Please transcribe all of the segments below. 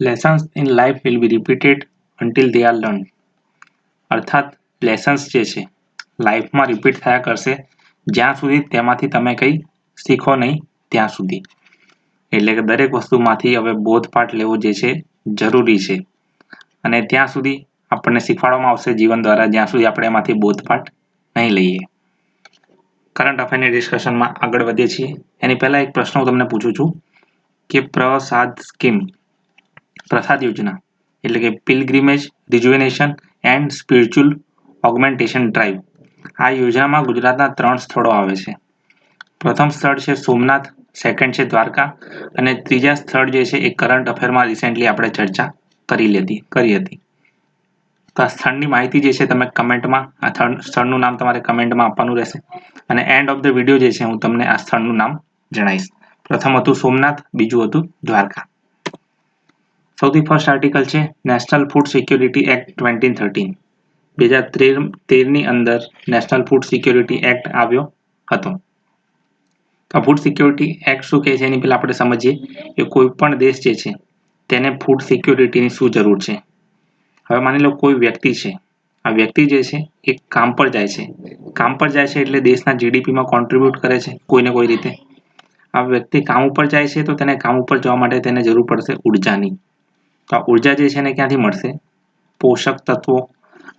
Lessons in life will be repeated until they are learn. અર્થાત lessons જે છે લાઈફમાં રિપીટ થયા કરશે જ્યાં સુધી તેમાંથી તમે કંઈ શીખો નહીં ત્યાં સુધી. એટલે કે દરેક વસ્તુમાંથી હવે બોધપાઠ લેવો જે છે જરૂરી છે અને ત્યાં સુધી આપણને શીખવાડવામાં આવશે જીવન દ્વારા જ્યાં સુધી આપણે એમાંથી બોધપાઠ નહીં લઈએ. કરંટ અફેરની ડિસ્કશનમાં આગળ વધીએ છીએ એની પહેલાં એક પ્રશ્ન હું તમને પૂછું છું કે પ્રસાદ સ્કીમ, પ્રસાદ યોજના એટલે કે પિલગ્રીમેજ રિજુવેનેશન એન્ડ સ્પિરિચ્યુઅલ ઓગમેન્ટેશન ડ્રાઈવ, આ યોજનામાં ગુજરાતના 3 સ્થળો આવે છે. પ્રથમ સ્થળ છે સોમનાથ, સેકન્ડ છે દ્વારકા અને ત્રીજા સ્થળ જે છે એ કરંટ અફેરમાં રિસેન્ટલી આપણે ચર્ચા કરી હતી. તો આ સ્થળની માહિતી જે છે તમે કમેન્ટમાં આ સ્થળનું નામ તમારે કમેન્ટમાં આપવાનું રહેશે અને એન્ડ ઓફ ધ વિડીયો જે છે હું તમને આ સ્થળનું નામ જણાવીશ. પ્રથમ હતું સોમનાથ, બીજું હતું દ્વારકા. સૌથી ફર્સ્ટ આર્ટિકલ છે નેશનલ ફૂડ સિક્યોરિટી એક્ટ 2013. 2013ની અંદર નેશનલ ફૂડ સિક્યોરિટી એક્ટ આવ્યો હતો. તો ફૂડ સિક્યોરિટી એક્ટ શું કહે છે એની પહેલાં આપણે સમજીએ કે કોઈ પણ દેશ જે છે તેને ફૂડ સિક્યોરિટીની શું જરૂર છે. હવે માની લો કોઈ વ્યક્તિ છે, આ વ્યક્તિ જે છે એ કામ પર જાય છે એટલે દેશના જીડીપીમાં કોન્ટ્રીબ્યુટ કરે છે કોઈને કોઈ રીતે. આ વ્યક્તિ કામ ઉપર જાય છે તો તેને કામ ઉપર જવા માટે તેને જરૂર પડશે ઉર્જાની. તો આ ઉર્જા જે છે એને ક્યાંથી મળશે? પોષક તત્વો,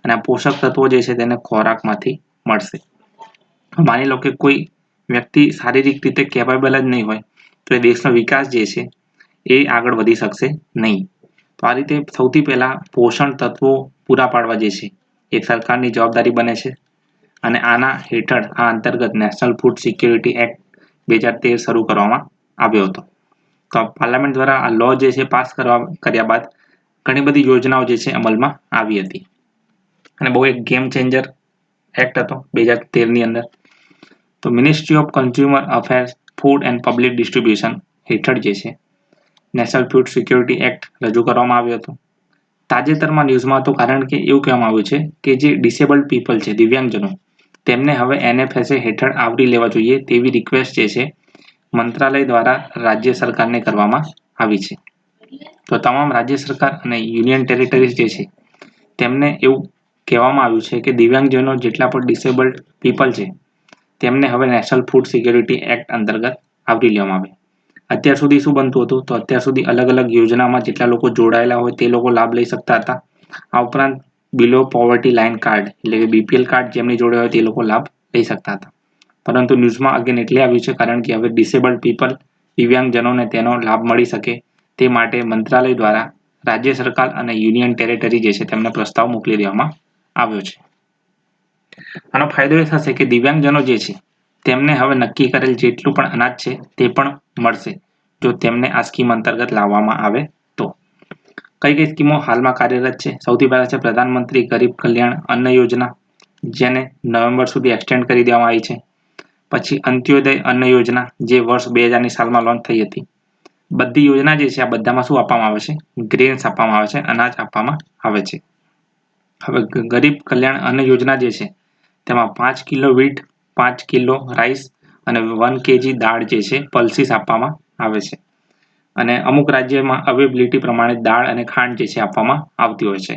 અને આ પોષક તત્વો જે છે તેને ખોરાકમાંથી મળશે. માની લો કે કોઈ વ્યક્તિ શારીરિક રીતે કેપેબલ જ નહીં હોય તો એ દેશનો વિકાસ જે છે એ આગળ વધી શકશે નહીં. તો આ રીતે સૌથી પહેલાં પોષણ તત્વો પૂરા પાડવા જે છે એ સરકારની જવાબદારી બને છે અને આના હેઠળ આ અંતર્ગત નેશનલ ફૂડ સિક્યોરિટી એક્ટ 2013 શરૂ કરવામાં આવ્યો હતો. તો પાર્લામેન્ટ દ્વારા આ લો જે છે પાસ કર્યા બાદ ઘણી બધી યોજનાઓ જે છે અમલમાં આવી હતી અને બહુ એક ગેમ ચેન્જર એક્ટ હતો 2013ની અંદર. તો ministry of consumer affairs, food and public distribution હેઠળ જે છે નેશનલ ફૂડ સિક્યોરિટી એક્ટ રજૂ કરવામાં આવ્યો હતો. તાજેતરમાં ન્યૂઝમાં તો કારણ કે એવું કહેવામાં આવ્યું છે કે જે ડિસેબલ્ડ પીપલ છે, દિવ્યાંગજનો, તેમને હવે NFSA હેઠળ આવરી લેવા જોઈએ તેવી રિક્વેસ્ટ જે છે મંત્રાલય દ્વારા રાજ્ય સરકારને કરવામાં આવી છે. તો તમામ રાજ્ય સરકાર અને યુનિયન ટેરિટરીઝ જે છે તેમને એવું કહેવામાં આવ્યું છે કે દિવ્યાંગજનો જેટલા પણ ડિસેબલ્ડ પીપલ છે તેમને હવે નેશનલ ફૂડ સિક્યોરિટી એક્ટ અંતર્ગત આવરી લેવામાં આવે. અત્યાર સુધી શું બનતું હતું? તો અત્યાર સુધી અલગ અલગ યોજનામાં જેટલા લોકો જોડાયેલા હોય તે લોકો લાભ લઈ શકતા હતા. આ ઉપરાંત બિલો પોવર્ટી લાઇન કાર્ડ એટલે કે BPL કાર્ડ જેમની જોડે હોય તે લોકો લાભ લઈ શકતા હતા. પરંતુ ન્યૂઝમાં અગેન એટલે આવ્યું છે કારણ કે હવે ડિસેબલ્ડ પીપલ, દિવ્યાંગજનોને તેનો લાભ મળી શકે તે માટે મંત્રાલય દ્વારા રાજ્ય સરકાર અને યુનિયન ટેરિટરી જે છે તેમને પ્રસ્તાવ મોકલી દેવામાં આવ્યો છે. આનો ફાયદો એ થશે કે દિવ્યાંગજનો જે છે તેમને હવે નક્કી કરેલ જેટલું પણ અનાજ છે તે પણ મળશે જો તેમને આ સ્કીમ અંતર્ગત લાવવામાં આવે તો. કઈ સ્કીમો હાલમાં કાર્યરત છે? સૌથી પહેલા છે પ્રધાનમંત્રી ગરીબ કલ્યાણ અન્ન યોજના, જેને નવેમ્બર સુધી એક્સટેન્ડ કરી દેવામાં આવી છે. પછી અંત્યોદય અન્ન યોજના, જે વર્ષ 2000ની સાલમાં લોન્ચ થઈ હતી. બધી યોજના જે છે આ બધામાં શું આપવામાં આવે છે? ગ્રેન્સ આપવામાં આવે છે, અનાજ આપવામાં આવે છે. હવે ગરીબ કલ્યાણ અન્ન યોજના જે છે તેમાં 5 કિલો વીટ, 5 કિલો રાઈસ અને 1 kg દાળ જે છે પલ્સીસ આપવામાં આવે છે. અને અમુક રાજ્યમાં અવેબિલિટી પ્રમાણે દાળ અને ખાંડ જે છે આપવામાં આવતી હોય છે.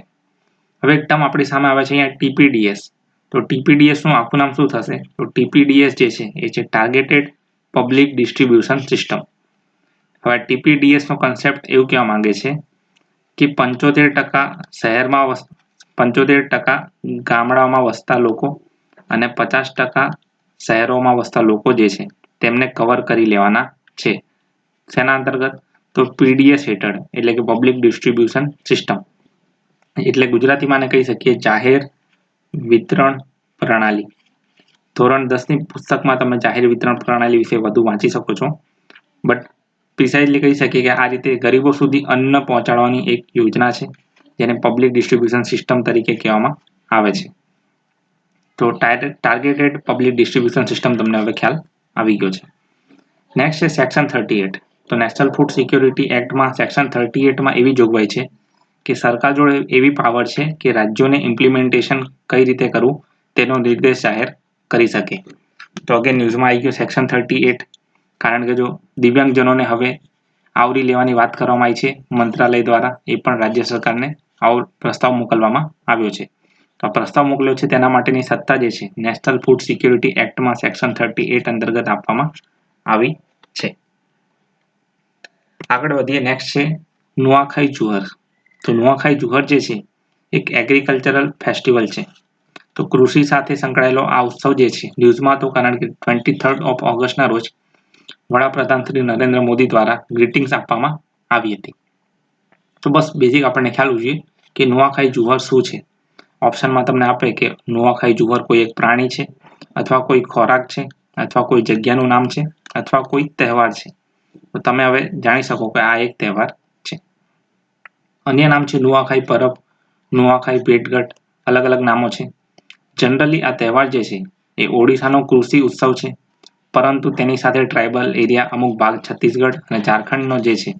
હવે એક ટર્મ આપણી સામે આવે છે અહીંયા TPDS. તો TPDS નું આખું નામ શું થશે? તો TPDS જે છે એ છે ટાર્ગેટેડ પબ્લિક ડિસ્ટ્રીબ્યુશન સિસ્ટમ. હવે TPDS નો કન્સેપ્ટ એવું કહેવા માંગે છે કે 75% શહેરમાં 75% ગામડામાં વસતા લોકો અને 50% શહેરોમાં વસતા લોકો જે છે તેમને કવર કરી લેવાના છે. શેના અંતર્ગત? તો PDS હેઠળ એટલે કે પબ્લિક ડિસ્ટ્રીબ્યુશન સિસ્ટમ. એટલે ગુજરાતીમાં કહી શકીએ જાહેર વિતરણ પ્રણાલી. ધોરણ 10ની પુસ્તકમાં તમે જાહેર વિતરણ પ્રણાલી વિશે વધુ વાંચી શકો છો. બટ પ્રિસાઇઝલી કહી શકીએ કે આ રીતે ગરીબો સુધી અન્ન પહોંચાડવાની એક યોજના છે જેને પબ્લિક ડિસ્ટ્રીબ્યુશન સિસ્ટમ તરીકે કહેવામાં આવે છે. તો ટાર્ગેટેડ પબ્લિક ડિસ્ટ્રીબ્યુશન સિસ્ટમ તમને હવે ખ્યાલ આવી ગયો છે. નેક્સ્ટ છે સેક્શન 38. તો નેશનલ ફૂડ સિક્યોરિટી એક્ટમાં સેક્શન 38માં એવી જોગવાઈ છે કે સરકાર જોડે એવી પાવર છે કે રાજ્યોને ઇમ્પ્લિમેન્ટેશન કઈ રીતે કરવું તેનો નિર્દેશ જાહેર કરી શકે. તો અગેન ન્યૂઝમાં આવી ગયો સેક્શન 38 કારણ કે જો દિવ્યાંગજનોને હવે આવરી લેવાની વાત કરવામાં આવી છે મંત્રાલય દ્વારા. એ પણ રાજ્ય સરકારને આવો પ્રસ્તાવ મોકલવામાં આવ્યો છે. તો પ્રસ્તાવ મોકલ્યો છે તેના માટેની સત્તા જે છે નેશનલ ફૂડ સિક્યુરિટી એક્ટમાં સેક્શન 38 અંતર્ગત આપવામાં આવી છે. આગળ વધીએ. નેક્સ્ટ છે નુઆખાઈ જુહર. તો નુઆખાઈ જુહર જે છે એક એગ્રીકલ્ચરલ ફેસ્ટિવલ છે. તો કૃષિ સાથે સંકળાયેલો આ ઉત્સવ જે છે ન્યૂઝમાં હતો કારણ કે 23 ઓગસ્ટના રોજ વડાપ્રધાન શ્રી નરેન્દ્ર મોદી દ્વારા ગ્રીટિંગ્સ આપવામાં આવી હતી. તો બસ બેઝિક આપણને ખ્યાલ હોવું જોઈએ કે નુઆખાઈ જુહર શું છે. ઓપ્શનમાં તમને આપે કે નુઆખાઈ જુહર કોઈ એક પ્રાણી છે, અથવા કોઈ ખોરાક છે, અથવા કોઈ જગ્યાનું નામ છે, અથવા કોઈ તહેવાર છે. તો તમે હવે જાણી શકો કે આ એક તહેવાર છે. અન્ય નામ છે નુઆખાઈ પરબ, નુઆખાઈ ભેટઘાટ, અલગ અલગ નામો છે. જનરલી આ તહેવાર જે છે એ ઓડિશાનો કૃષિ ઉત્સવ છે, પરંતુ તેની સાથે ટ્રાઇબલ એરિયા અમુક ભાગ છત્તીસગઢ અને ઝારખંડનો જે છે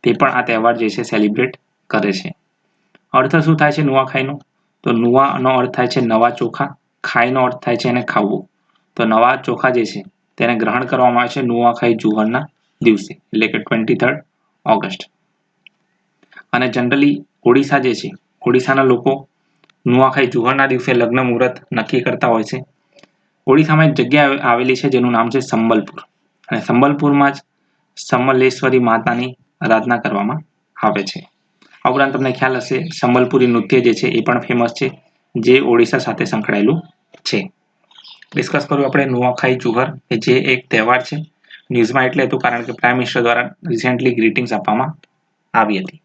તે પણ આ તહેવાર જે છે સેલિબ્રેટ કરે છે. અર્થ શું થાય છે નુઆખાઈનો? તો નુઆનો અર્થ થાય છે નવા ચોખા, ખાઈનો અર્થ થાય છે એને ખાવું. તો નવા ચોખા જે છે તેને ગ્રહણ કરવામાં આવે છે નુઆખાઈ જુહરના દિવસે, એટલે કે 23 ઓગસ્ટ. અને જનરલી ઓડિશા જે છે, ઓડિશાના લોકો નુઆખાઈ જુહરના દિવસે લગ્ન મુહૂર્ત નક્કી કરતા હોય છે. ઓડિશામાં એક જગ્યા આવેલી છે જેનું નામ છે સંબલપુર, અને સંબલપુરમાં જ સમલેશ્વરી માતાની આરાધના કરવામાં આવે છે. આ ઉપરાંત તમને ખ્યાલ હશે સંબલપુરી નૃત્ય જે છે એ પણ ફેમસ છે, જે ઓડિશા સાથે સંકળાયેલું છે. ડિસ્કસ કર્યું આપણે નુઆખાઈ જુહર, કે જે એક તહેવાર છે. ન્યૂઝમાં એટલે હતું કારણ કે પ્રાઇમ મિનિસ્ટર દ્વારા રિસેન્ટલી ગ્રીટિંગ્સ આપવામાં આવી હતી.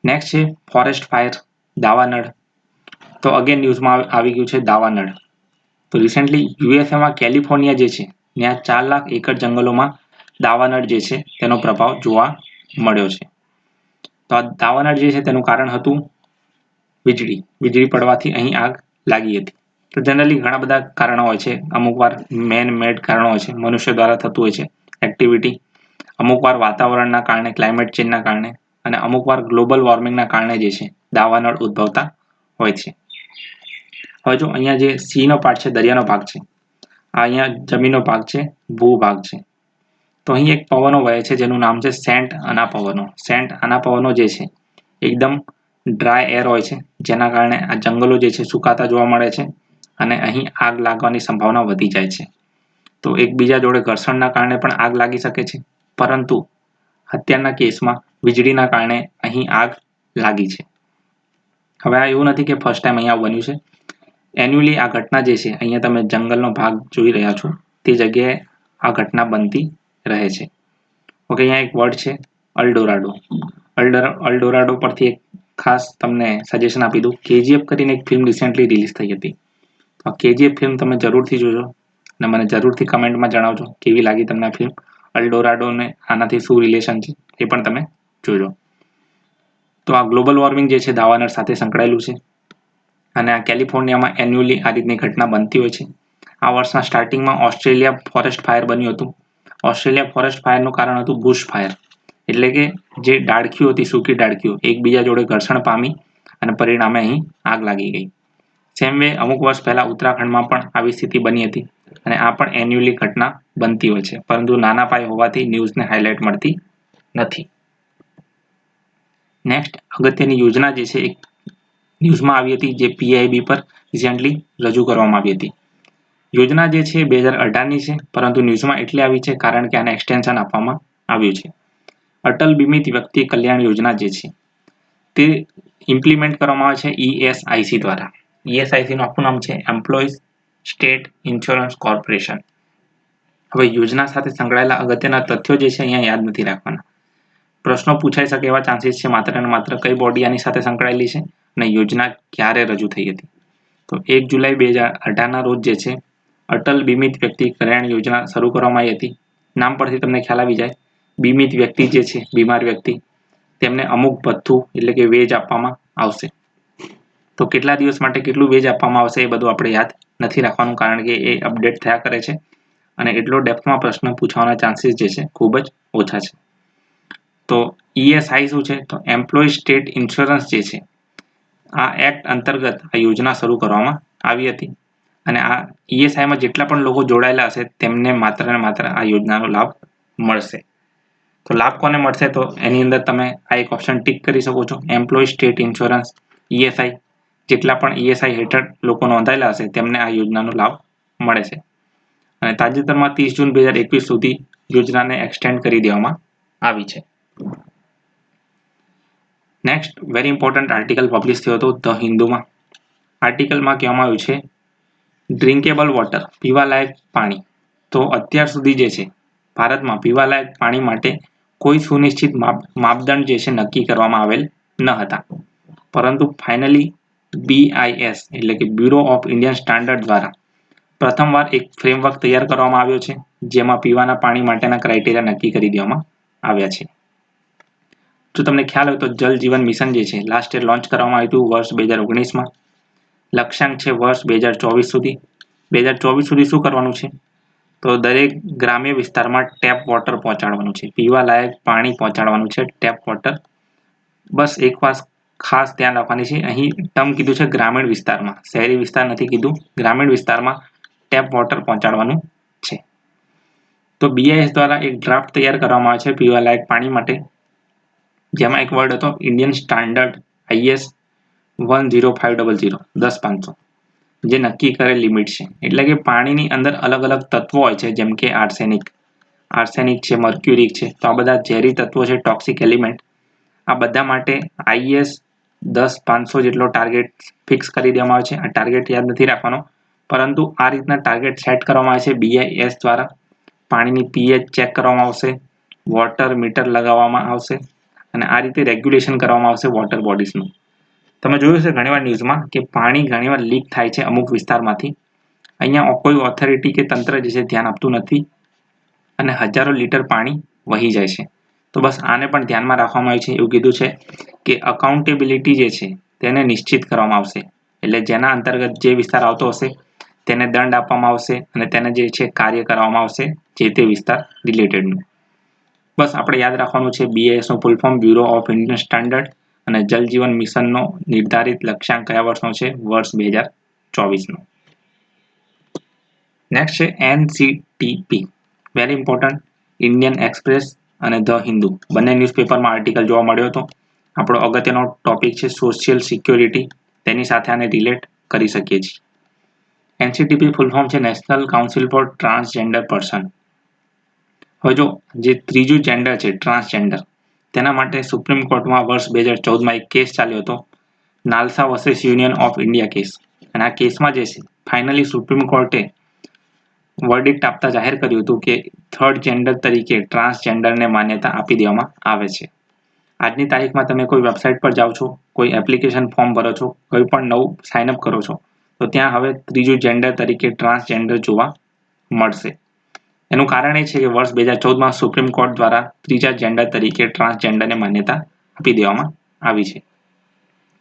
નેક્સ્ટ છે ફોરેસ્ટ ફાયર, દાવાનળ. તો અગેન ન્યૂઝમાં આવી ગયું છે દાવાનળ. તો રિસેન્ટલી યુએસએમાં કેલિફોર્નિયા જે છે ત્યાં 4 લાખ એકર જંગલોમાં દાવાનળ જે છે તેનો પ્રભાવ જોવા મળ્યો છે. તો આ દાવાનળ જે છે તેનું કારણ હતું વીજળી પડવાથી અહીં આગ લાગી હતી. તો જનરલી ઘણા બધા કારણો હોય છે. અમુક વાર મેન મેડ કારણો હોય છે, મનુષ્ય દ્વારા થતું હોય છે એક્ટિવિટી. અમુક વાર વાતાવરણના કારણે, ક્લાઇમેટ ચેન્જના કારણે, અને અમુક વાર ગ્લોબલ વોર્મિંગના કારણે જે છે દાવાનળ ઉદ્ભવતા હોય છે. હવે જો અહીંયા જે સી નો પાર્ટ છે, દરિયાનો ભાગ છે, આ અહીંયા જમીનનો ભાગ છે, ભૂભાગ છે. તો અહીં એક પવનો વહે છે જેનું નામ છે સેન્ટ આના પવનો. સેન્ટ આના પવનો જે છે એકદમ ડ્રાય એર હોય છે, જેના કારણે આ જંગલો જે છે સુકાતા જોવા મળે છે, અને અહીં આગ લાગવાની સંભાવના વધી જાય છે. તો એકબીજા જોડે ઘર્ષણના કારણે પણ આગ લાગી શકે છે, પરંતુ અત્યારના કેસમાં વીજળીના કારણે અહીં આગ લાગી છે. હવે આ એવું નથી કે ફર્સ્ટ ટાઈમ અહીંયા બન્યું છે. એન્યુઅલી આ ઘટના જે છે, અહીંયા તમે જંગલનો ભાગ જોઈ રહ્યા છો તે જગ્યાએ આ ઘટના બનતી રહે છે. ઓકે, અહીંયા એક વર્ડ છે અલ્ડોરાડો. અલ્ડોરાડો પરથી એક ખાસ તમને સજેશન આપી દઉં. KGF કરીને એક ફિલ્મ રિસેન્ટલી રિલીઝ થઈ હતી. તો KGF ફિલ્મ તમે જરૂરથી જોજો અને મને જરૂરથી કમેન્ટમાં જણાવજો કેવી લાગી તમને આ ફિલ્મ. અલ્ડોરાડોને આનાથી શું રિલેશન છે એ પણ તમે જોજો. તો આ ગ્લોબલ વોર્મિંગ જે છે દાવાનળ સાથે સંકળાયેલું છે, અને આ કેલિફોર્નિયામાં એન્યુઅલી આ રીતની ઘટના બનતી હોય છે. આ વર્ષના સ્ટાર્ટિંગમાં ઓસ્ટ્રેલિયા ફોરેસ્ટ ફાયર બન્યું હતું. ઓસ્ટ્રેલિયા ફોરેસ્ટ ફાયરનું કારણ હતું બુશ ફાયર, એટલે કે જે ડાળખીઓ હતી, સૂકી ડાળખીઓ એકબીજા જોડે ઘર્ષણ પામી અને પરિણામે અહીં આગ લાગી ગઈ. સેમ વે અમુક વર્ષ પહેલા ઉત્તરાખંડમાં પણ આવી સ્થિતિ બની હતી, અને આ પણ એન્યુઅલી ઘટના બનતી હોય છે, પરંતુ નાના પાયે હોવાથી ન્યૂઝને હાઇલાઇટ મળતી નથી. નેક્સ્ટ અગત્યની યોજના જે છે એક ન્યૂઝમાં આવી હતી, જે PIB પર રિસેન્ટલી રજૂ કરવામાં આવી હતી. યોજના જે છે 2018ની છે, પરંતુ ન્યૂઝમાં એટલે આવી છે કારણ કે આને એક્સટેન્શન આપવામાં આવ્યું છે. અટલ બિમિત વ્યક્તિ કલ્યાણ યોજના જે છે તે ઇમ્પ્લિમેન્ટ કરવામાં આવે છે ESIC દ્વારા. ESIC નું આખું નામ છે એમ્પ્લોઈઝ સ્ટેટ ઇન્સ્યોરન્સ કોર્પોરેશન. હવે યોજના સાથે સંકળાયેલા અગત્યના તથ્યો જે છે અહીંયા યાદ નથી રાખવાના. પ્રશ્નો પૂછાઈ શકે એવા ચાન્સીસ છે માત્ર ને માત્ર કઈ બોડી આની સાથે સંકળાયેલી છે અને યોજના ક્યારે રજૂ થઈ હતી. તો 1 જુલાઈ 2018ના રોજ જે છે અટલ બિમિત વ્યક્તિ કલ્યાણ યોજના શરૂ કરવામાં આવી હતી. નામ પરથી તમને ખ્યાલ આવી જાય, બીમિત વ્યક્તિ જે છે, બીમાર વ્યક્તિ, તેમને અમુક ભથ્થું એટલે કે વેજ આપવામાં આવશે. તો કેટલા દિવસ માટે કેટલું વેજ આપવામાં આવશે એ બધું આપણે યાદ નથી રાખવાનું, કારણ કે એ અપડેટ થયા કરે છે અને એટલો ડેપ્થમાં પ્રશ્ન પૂછવાના ચાન્સીસ જે છે ખૂબ જ ઓછા છે. તો ESI શું છે? તો એમ્પ્લોય સ્ટેટ ઇન્સ્યોરન્સ જે છે, આ એક્ટ અંતર્ગત આ યોજના શરૂ કરવામાં આવી હતી, અને આ ESIમાં જેટલા પણ લોકો જોડાયેલા હશે તેમને માત્ર ને માત્ર આ યોજનાનો લાભ મળશે. તો લાભ કોને મળશે? તો એની અંદર તમે આ એક ઓપ્શન ટિક કરી શકો છો. એમ્પ્લોય સ્ટેટ ઇન્સ્યોરન્સ ESI, જેટલા પણ ESI હેઠળ લોકો નોંધાયેલા હશે તેમને આ યોજનાનો લાભ મળે છે. અને તાજેતરમાં 30 જૂન 2021 સુધી યોજનાને એક્સટેન્ડ કરી દેવામાં આવી છે. Next very important article publish થયો હતો ધ હિન્દુમાં. આર્ટિકલમાં કહેવામાં આવ્યું છે ડ્રિંકેબલ વોટર, પીવાલાયક પાણી. તો અત્યાર સુધી જે છે ભારતમાં પીવાલાયક પાણી માટે કોઈ સુનિશ્ચિત માપદંડ જે છે નક્કી કરવામાં આવેલ ન હતા. પરંતુ ફાઇનલી BIS એટલે કે બ્યુરો ઓફ ઇન્ડિયન સ્ટાન્ડર્ડ દ્વારા પ્રથમવાર એક ફ્રેમવર્ક તૈયાર કરવામાં આવ્યો છે, જેમાં પીવાના પાણી માટેના ક્રાઇટેરિયા નક્કી કરી દેવામાં આવ્યા છે. જો તમને ખ્યાલ હોય તો જલ જીવન મિશન જે છે લાસ્ટ યર લોન્ચ કરવામાં આવ્યું હતું વર્ષ 2019માં. લક્ષ્યાંક છે વર્ષ 2024 સુધી. 2024 સુધી શું કરવાનું છે? તો દરેક ગ્રામ્ય વિસ્તારમાં ટેપ વોટર પહોંચાડવાનું છે, પીવા લાયક પાણી પહોંચાડવાનું છે, ટેપ વોટર. બસ એક વાત ખાસ ધ્યાન રાખવાની છે, અહીં ટર્મ કીધું છે ગ્રામીણ વિસ્તારમાં, શહેરી વિસ્તાર નથી કીધું, ગ્રામીણ વિસ્તારમાં ટેપ વોટર પહોંચાડવાનું છે. તો BIS દ્વારા એક ડ્રાફ્ટ તૈયાર કરવામાં આવે છે પીવા લાયક પાણી માટે, જેમાં એક વર્ડ હતો ઇન્ડિયન સ્ટાન્ડર્ડ IS 10500 10500, જે નક્કી કરેલ લિમિટ છે. એટલે કે પાણીની અંદર અલગ અલગ તત્વો હોય છે, જેમ કે આર્સેનિક છે, મર્ક્યુરી છે. તો આ બધા ઝેરી તત્વો છે, ટોક્સિક એલિમેન્ટ. આ બધા માટે IS 10500 જેટલો ટાર્ગેટ ફિક્સ કરી દેવામાં આવે છે. આ ટાર્ગેટ યાદ નથી રાખવાનો, પરંતુ આ રીતના ટાર્ગેટ સેટ કરવામાં આવે છે BIS દ્વારા. પાણીની pH ચેક કરવામાં આવશે, વોટર મીટર લગાવવામાં આવશે અને આ રીતે રેગ્યુલેશન કરવામાં આવશે વોટર બોડીઝનું. તમે જોયું છે ઘણીવાર ન્યૂઝમાં કે પાણી ઘણીવાર લીક થાય છે અમુક વિસ્તારમાંથી. અહીંયા કોઈ ઓથોરિટી કે તંત્ર જે છે ધ્યાન આપતું નથી અને હજારો લીટર પાણી વહી જાય છે. તો બસ આને પણ ધ્યાનમાં રાખવામાં આવ્યું છે. એવું કીધું છે કે અકાઉન્ટેબિલિટી જે છે તેને નિશ્ચિત કરવામાં આવશે. એટલે જેના અંતર્ગત જે વિસ્તાર આવતો હશે તેને દંડ આપવામાં આવશે અને તેને જે છે કાર્ય કરવામાં આવશે જે તે વિસ્તાર રિલેટેડનું. બસ આપણે યાદ રાખવાનું છે BIS નું full form bureau of Indian standard અને જલ જીવન મિશનનો નિર્ધારિત લક્ષ્યાંક કયા વર્ષનો છે? વર્ષ 2024નો. નેક્સ્ટ છે NCTP. Very important. Indian express અને ધ હિન્દુ બંને ન્યૂઝપેપરમાં આર્ટિકલ જોવા મળ્યો હતો. આપણો અગત્યનો ટોપિક છે સોશિયલ સિક્યોરિટી, તેની સાથે આને રિલેટ કરી શકીએ છીએ. NCTP ફૂલ ફોર્મ છે national council for transgender person. હવે જો જે ત્રીજું જેન્ડર છે ટ્રાન્સજેન્ડર, તેના માટે સુપ્રીમ કોર્ટમાં વર્ષ 2014માં એક કેસ ચાલ્યો હતો, નાલસા versus union of India case. અને આ કેસમાં જે છે ફાઇનલી સુપ્રીમ કોર્ટે વર્ડિક્ટ આપતા જાહેર કર્યું હતું કે થર્ડ જેન્ડર તરીકે ટ્રાન્સજેન્ડરને માન્યતા આપી દેવામાં આવે છે. આજની તારીખમાં તમે કોઈ વેબસાઇટ પર જાઓ છો, કોઈ એપ્લિકેશન ફોર્મ ભરો છો, કોઈ પણ નવું સાઇનઅપ કરો છો, તો ત્યાં હવે ત્રીજું જેન્ડર તરીકે ટ્રાન્સજેન્ડર જોવા મળશે. એનું કારણ એ છે કે વર્ષ 2014માં સુપ્રીમ કોર્ટ દ્વારા ત્રીજા જેન્ડર તરીકે ટ્રાન્સજેન્ડરને માન્યતા આપી દેવામાં આવી છે.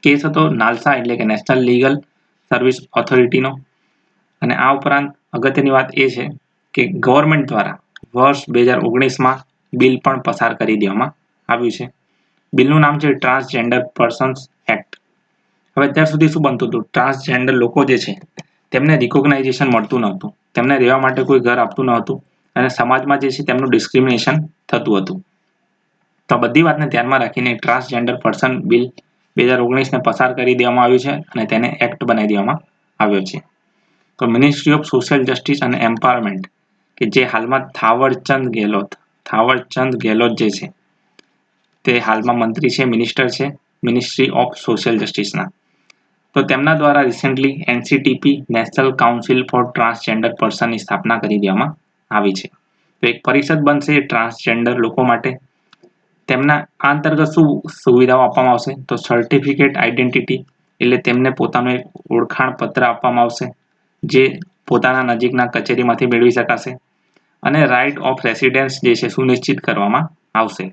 કેસ હતો નાલસા એટલે કે નેશનલ લીગલ સર્વિસ ઓથોરિટીનો. અને આ ઉપરાંત અગત્યની વાત એ છે કે ગવર્મેન્ટ દ્વારા વર્ષ 2019માં બિલ પણ પસાર કરી દેવામાં આવ્યું છે. બિલનું નામ છે ટ્રાન્સજેન્ડર પર્સન્સ એક્ટ. હવે અત્યાર સુધી શું બનતું હતું? ટ્રાન્સજેન્ડર લોકો જે છે તેમને રિકોગ્નાઇઝેશન મળતું નહોતું, તેમને રહેવા માટે કોઈ ઘર આપતું ન હતું અને સમાજમાં જે છે તેમનું ડિસ્ક્રિમિનેશન થતું હતું. તો આ બધી વાતને ધ્યાનમાં રાખીને ટ્રાન્સજેન્ડર પર્સન બિલ 2019ને પસાર કરી દેવામાં આવ્યું છે અને તેને એક્ટ બનાવી દેવામાં આવ્યો છે. તો મિનિસ્ટ્રી ઓફ સોશિયલ જસ્ટિસ અને એમ્પાવરમેન્ટ, કે જે હાલમાં થાવરચંદ ગેહલોત જે છે તે હાલમાં મંત્રી છે, મિનિસ્ટર છે મિનિસ્ટ્રી ઓફ સોશિયલ જસ્ટિસના. તો તેમના દ્વારા recently NCTP national council for transgender પર્સનની સ્થાપના કરી દેવામાં આવી છે. તો એક પરિષદ બનશે ટ્રાન્સજેન્ડર લોકો માટે. તેમના આ અંતર્ગત શું સુવિધાઓ આપવામાં આવશે? તો સર્ટિફિકેટ આઈડેન્ટિટી એટલે તેમને પોતાનું એક ઓળખાણ પત્ર આપવામાં આવશે, જે પોતાના નજીકના કચેરીમાંથી મેળવી શકાશે. અને રાઇટ ઓફ રેસિડેન્સ જે છે સુનિશ્ચિત કરવામાં આવશે.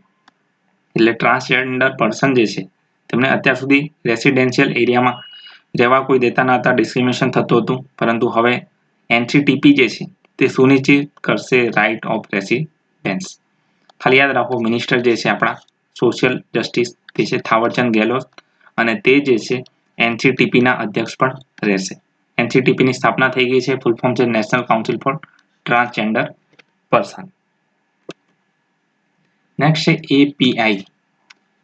એટલે ટ્રાન્સજેન્ડર પર્સન જે છે તેમને અત્યાર સુધી રેસિડેન્શિયલ એરિયામાં રહેવા કોઈ દેતા ન હતા, ડિસ્ક્રિમિનેશન થતું હતું, પરંતુ હવે NCTP જે છે તે સુનિશ્ચિત કરશે રાઇટ ઓફ રેસિડેન્સ. ખાલી યાદ રાખો, મિનિસ્ટર જે છે આપણા સોશિયલ જસ્ટિસ તે છે થાવરચંદ ગેહલોત અને તે જે છે NCTPના અધ્યક્ષ પણ રહેશે. NCTPની સ્થાપના થઈ ગઈ છે. ફૂલ ફોર્મ છે national council for transgender person. Next છે એપીઆઈ.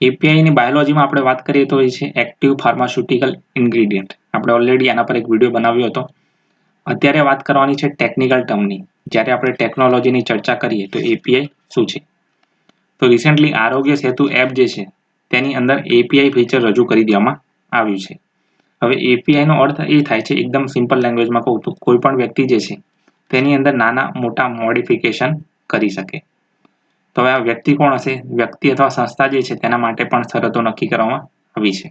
એપીઆઈની બાયોલોજીમાં આપણે વાત કરીએ તો એ છે એક્ટિવ ફાર્માસ્યુટિકલ ઇન્ગ્રેડિયન્ટ. આપણે ઓલરેડી આના પર એક વિડીયો બનાવ્યો હતો. અત્યારે વાત કરવાની છે ટેકનિકલ ટર્મની. જ્યારે આપણે ટેકનોલોજીની ચર્ચા કરીએ તો એપીઆઈ શું છે? તો રિસેન્ટલી આરોગ્ય સેતુ એપ જે છે તેની અંદર એપીઆઈ ફીચર રજૂ કરી દેવામાં આવ્યું છે. હવે એપીઆઈનો અર્થ એ થાય છે, એકદમ સિમ્પલ લેંગ્વેજમાં કહું તો કોઈ પણ વ્યક્તિ જે છે તેની અંદર નાના મોટા મોડિફિકેશન કરી શકે. તો હવે આ વ્યક્તિ કોણ હશે? વ્યક્તિ અથવા સંસ્થા જે છે તેના માટે પણ શરતો નક્કી કરવામાં આવી છે.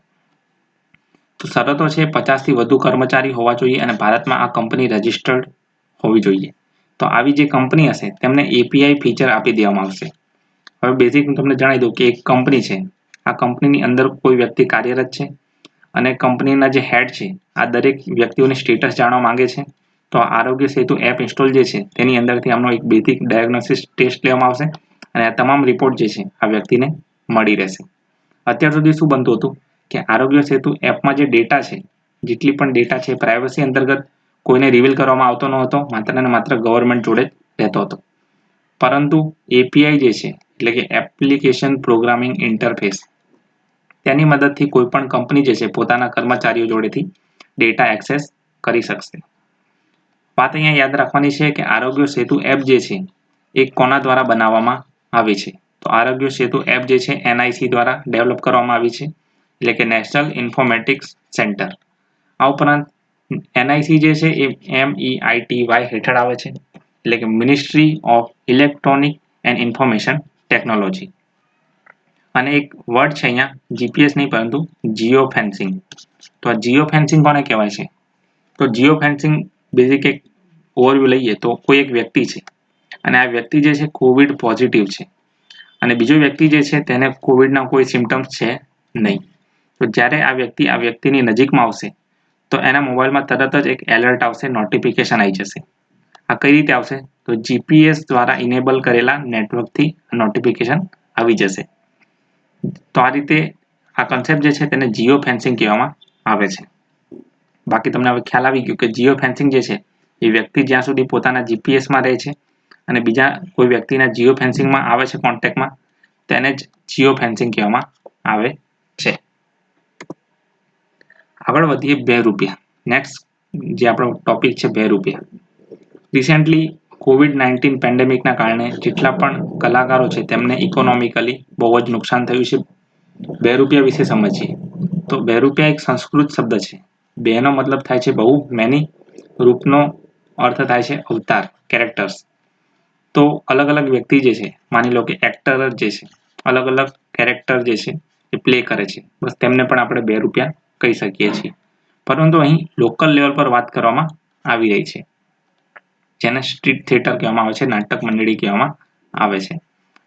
તો શરતો છે 50 થી વધુ કર્મચારી હોવા જોઈએ અને ભારતમાં આ કંપની રજિસ્ટર્ડ હોવી જોઈએ. તો આવી જે કંપની હશે તેમને એપીઆઈ ફીચર આપી દેવામાં આવશે. હવે બેઝિક હું તમને જણાવી દઉં કે એક કંપની છે. આ કંપનીની અંદર કોઈ વ્યક્તિ કાર્યરત છે અને કંપનીના જે હેડ છે આ દરેક વ્યક્તિઓની સ્ટેટસ જાણવા માંગે છે. તો આરોગ્ય સેતુ એપ ઇન્સ્ટોલ જે છે તેની અંદરથી આમનો એક બેઝિક ડાયગ્નોસિસ ટેસ્ટ લેવામાં આવશે અને આ તમામ રિપોર્ટ જે છે આ વ્યક્તિને મળી રહેશે. અત્યાર સુધી શું બનતું હતું કે આરોગ્ય સેતુ એપમાં જે ડેટા છે, જેટલી પણ ડેટા છે, પ્રાઇવસી અંતર્ગત કોઈને રિવીલ કરવામાં આવતો ન હતો, માત્ર ને માત્ર ગવર્મેન્ટ જોડે જ રહેતો હતો. પરંતુ એપીઆઈ જે છે એટલે કે એપ્લિકેશન પ્રોગ્રામિંગ ઇન્ટરફેસ, તેની મદદથી કોઈ પણ કંપની જે છે પોતાના કર્મચારીઓ જોડેથી ડેટા એક્સેસ કરી શકશે. વાત અહીંયા યાદ રાખવાની છે કે આરોગ્ય સેતુ એપ જે છે એ કોના દ્વારા બનાવવામાં આવી છે? તો આરોગ્ય સેતુ એપ જે છે એનઆઈસી દ્વારા ડેવલપ કરવામાં આવી છે, એટલે કે નેશનલ ઇન્ફોર્મેટિક્સ સેન્ટર. આ ઉપરાંત એનઆઈસી જે છે એ MEITY હેઠળ આવે છે, એટલે કે ministry of electronic and information technology. અને એક વર્ડ છે અહીંયા જીપીએસ નહીં પરંતુ જીઓ ફેન્સિંગ. તો આ જીઓ ફેન્સિંગ કોને કહેવાય છે? તો જીઓ ફેન્સિંગ બેઝિક એક ઓવરવ્યૂ લઈએ તો કોઈ એક વ્યક્તિ છે અને આ વ્યક્તિ જે છે કોવિડ પોઝિટિવ છે અને બીજો વ્યક્તિ જે છે તેને કોવિડના કોઈ સિમ્ટમ્સ છે નહીં. તો જ્યારે આ વ્યક્તિની નજીકમાં આવશે તો એના મોબાઈલમાં તરત જ એક એલર્ટ આવશે, નોટિફિકેશન આવી જશે. આ કઈ રીતે આવશે? તો જીપીએસ દ્વારા ઇનેબલ કરેલા નેટવર્કથી નોટિફિકેશન આવી જશે. તો આ રીતે આ કન્સેપ્ટ જે છે તેને જીઓ ફેન્સિંગ કહેવામાં આવે છે. બાકી તમને હવે ખ્યાલ આવી ગયો કે જીઓ ફેન્સિંગ જે છે એ વ્યક્તિ જ્યાં સુધી પોતાના જીપીએસમાં રહે છે અને બીજા કોઈ વ્યક્તિના જીઓ ફેન્સિંગમાં આવે છે કોન્ટેક્ટમાં, તેને જ જીઓ ફેન્સિંગ કહેવામાં આવે છે. આગળ વધીએ 2 રૂપિયા. નેક્સ્ટ જે આપણો ટોપિક છે 2 રૂપિયા. રિસેન્ટલી COVID-19 પેન્ડેમિકના કારણે જેટલા પણ કલાકારો છે તેમને ઇકોનોમિકલી બહુ જ નુકસાન થયું છે. 2 રૂપિયા વિશે સમજીએ. તો 2 રૂપિયા એક સંસ્કૃત શબ્દ છે. 2 નો મતલબ થાય છે બહુ, મેની. રૂપનો અર્થ થાય છે અવતાર, કેરેક્ટર્સ. તો અલગ અલગ વ્યક્તિ જે છે, માની લો કે એક્ટર જે છે, અલગ અલગ કેરેક્ટર જે છે એ પ્લે કરે છે, બસ તેમને પણ આપણે 2 રૂપિયા કહી શકીએ છીએ. પરંતુ અહીં લોકલ લેવલ પર વાત કરવામાં આવી રહી છે, જેને સ્ટ્રીટ થિયેટર કહેવામાં આવે છે, નાટક મંડળી કહેવામાં આવે છે.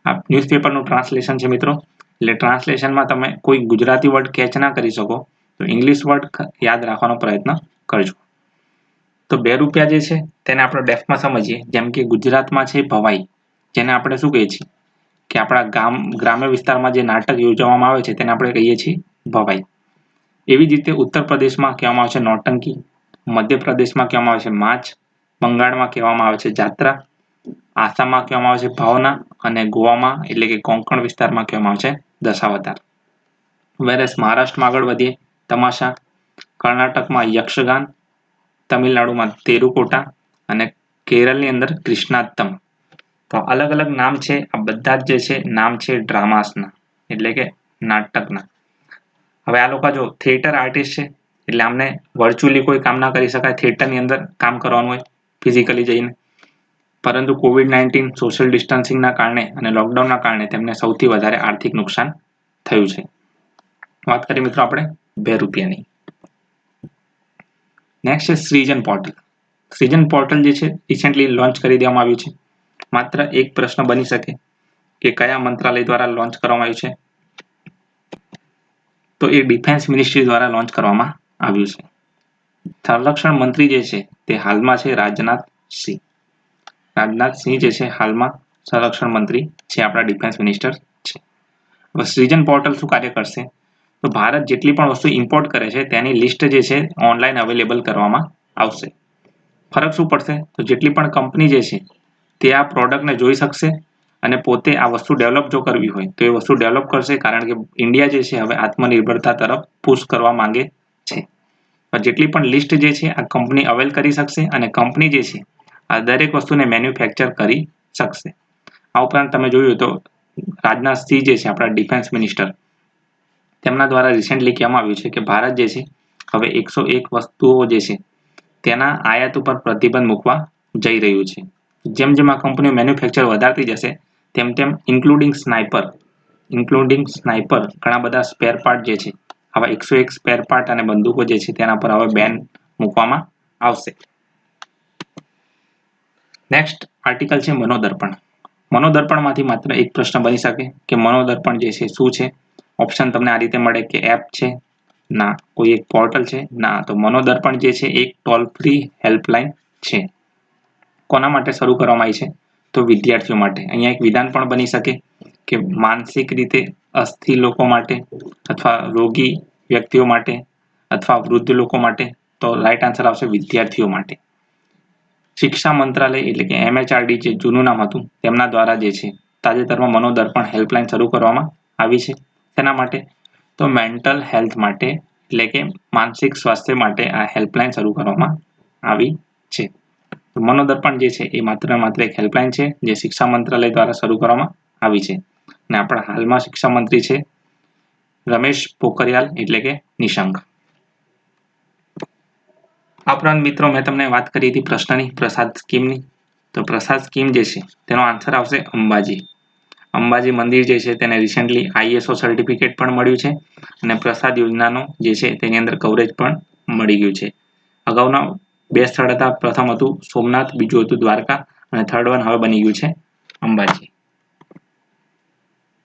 આ ન્યૂઝપેપરનું ટ્રાન્સલેશન છે મિત્રો, એટલે ટ્રાન્સલેશનમાં તમે કોઈ ગુજરાતી વર્ડ કેચ ના કરી શકો તો ઇંગ્લિશ વર્ડ યાદ રાખવાનો પ્રયત્ન કરજો. તો 2 રૂપિયા જે છે તેને આપણે ડેફમાં સમજીએ. જેમ કે ગુજરાતમાં છે ભવાઈ, જેને આપણે શું કહીએ છીએ કે આપણા ગ્રામ્ય વિસ્તારમાં જે નાટક યોજવામાં આવે છે તેને આપણે કહીએ છીએ ભવાઈ. એવી જ રીતે ઉત્તર પ્રદેશમાં કહેવામાં આવે છે નોટંકી, મધ્યપ્રદેશમાં કહેવામાં આવે છે માચ, બંગાળમાં કહેવામાં આવે છે જાત્રા, આસામમાં કહેવામાં આવે છે ભાવના અને ગોવામાં એટલે કે કોંકણ વિસ્તારમાં કહેવામાં આવે છે દશાવતાર. વેરેસ મહારાષ્ટ્રમાં આગળ વધીએ, તમાશા, કર્ણાટકમાં યક્ષગાન, તમિલનાડુમાં તેરુકોટા અને કેરળની અંદર કૃષ્ણાત્તમ. તો અલગ અલગ નામ છે. આ બધા જ જે છે નામ છે ડ્રામાસના, એટલે કે નાટકના. હવે આ લોકો જો થિયેટર આર્ટિસ્ટ છે એટલે આમને વર્ચ્યુઅલી કોઈ કામ ના કરી શકાય, થિયેટરની અંદર કામ કરવાનું હોય ફિઝિકલી જઈને. પરંતુ COVID-19 સોશિયલ ડિસ્ટન્સિંગના કારણે અને લોકડાઉનના કારણે તેમને સૌથી વધારે આર્થિક નુકસાન થયું છે. વાત કરીએ મિત્રો આપણે 2 રૂપિયાની. નેક્સ્ટ છે સૃજન પોર્ટલ. સૃજન પોર્ટલ જે છે રિસેન્ટલી લોન્ચ કરી દેવામાં આવ્યું છે. માત્ર એક પ્રશ્ન બની શકે કે કયા મંત્રાલય દ્વારા લોન્ચ કરવામાં આવ્યું છે? તો એ ડિફેન્સ મિનિસ્ટ્રી દ્વારા લોન્ચ કરવામાં આવ્યું છે. સંરક્ષણ મંત્રી જે છે તે હાલમાં છે રાજનાથ સિંહ. રાજનાથ સિંહ જે છે હાલમાં સંરક્ષણ મંત્રી છે, આપણા ડિફેન્સ મિનિસ્ટર છે. હવે સૃજન પોર્ટલ શું કાર્ય કરશે? તો ભારત જેટલી પણ વસ્તુ ઇમ્પોર્ટ કરે છે તેની લિસ્ટ જે છે ઓનલાઈન અવેલેબલ કરવામાં આવશે. ફરક શું પડશે? તો જેટલી પણ કંપની જે છે તે આ પ્રોડક્ટને જોઈ શકશે અને પોતે આ વસ્તુ ડેવલપ જો કરવી હોય તો એ વસ્તુ ડેવલપ કરશે, કારણ કે ઇન્ડિયા જે છે હવે આત્મનિર્ભરતા તરફ પુશ કરવા માંગે છે. જેટલી પણ લિસ્ટ જે છે આ કંપની અવેલ કરી શકશે અને કંપની જે છે આ દરેક વસ્તુને મેન્યુફેક્ચર કરી શકશે. આ ઉપરાંત તમે જોયું તો રાજનાથસિંહ જે છે આપણા ડિફેન્સ મિનિસ્ટર, તેમના દ્વારા રિસેન્ટલી કહેવામાં આવ્યું છે કે ભારત જે છે હવે 101 વસ્તુઓ જે છે તેના આયાત ઉપર પ્રતિબંધ મૂકવા જઈ રહ્યું છે. જેમ જેમ આ કંપનીઓ મેન્યુફેક્ચર વધારતી જશે તેમ તેમ ઇન્ક્લુડિંગ સ્નાઇપર ઘણા બધા સ્પેર પાર્ટ જે છે આવા 101 સ્પેર પાર્ટ અને બંદૂકો જે છે તેના પર હવે બેન મૂકવામાં આવશે. નેક્સ્ટ આર્ટિકલ છે મનોદર્પણ. મનોદર્પણમાંથી માત્ર એક પ્રશ્ન બની શકે કે મનોદર્પણ જે છે શું છે. ઓપ્શન તમને આ રીતે મળે કે એપ છે, ના. કોઈ એક પોર્ટલ છે, ના. તો મનોદર્પણ જે છે એક ટોલ ફ્રી હેલ્પલાઇન છે. કોના માટે શરૂ કરવામાં આવી છે? તો વિદ્યાર્થીઓ માટે. અહીંયા એક વિધાન પણ બની શકે કે માનસિક રીતે અસ્થિર લોકો માટે અથવા રોગી વ્યક્તિઓ માટે અથવા વૃદ્ધ લોકો માટે. તો રાઈટ આન્સર આવશે વિદ્યાર્થીઓ માટે. શિક્ષા મંત્રાલય એટલે કે MHRD જે જૂનું નામ હતું તેમના દ્વારા જે છે તાજેતરમાં મનોદર્પણ હેલ્પલાઇન શરૂ કરવામાં આવી છે. તેના માટે તો મેન્ટલ હેલ્થ માટે એટલે કે માનસિક સ્વાસ્થ્ય માટે આ હેલ્પલાઇન શરૂ કરવામાં આવી છે. તો મનોદર્પણ જે છે એ માત્ર એક હેલ્પલાઇન છે જે શિક્ષા મંત્રાલય દ્વારા શરૂ કરવામાં આવી છે અને આપણા હાલમાં શિક્ષા મંત્રી છે રમેશ પોખરિયાલ એટલે કે નિશંક. આ ઉપરાંત મિત્રો મેં તમને વાત કરી હતી પ્રશ્નની પ્રસાદ સ્કીમની. તો પ્રસાદ સ્કીમ જે છે તેનો આન્સર આવશે અંબાજી. અંબાજી મંદિર જે છે તેને રિસેન્ટલી ISO સર્ટિફિકેટ પણ મળ્યું છે અને પ્રસાદ યોજનાનો જે છે તેની અંદર કવરેજ પણ મળી ગયું છે. અગાઉના 2 સ્થળ હતા. પ્રથમ હતું સોમનાથ, બીજું હતું દ્વારકા અને થર્ડ વન હવે બની ગયું છે અંબાજી.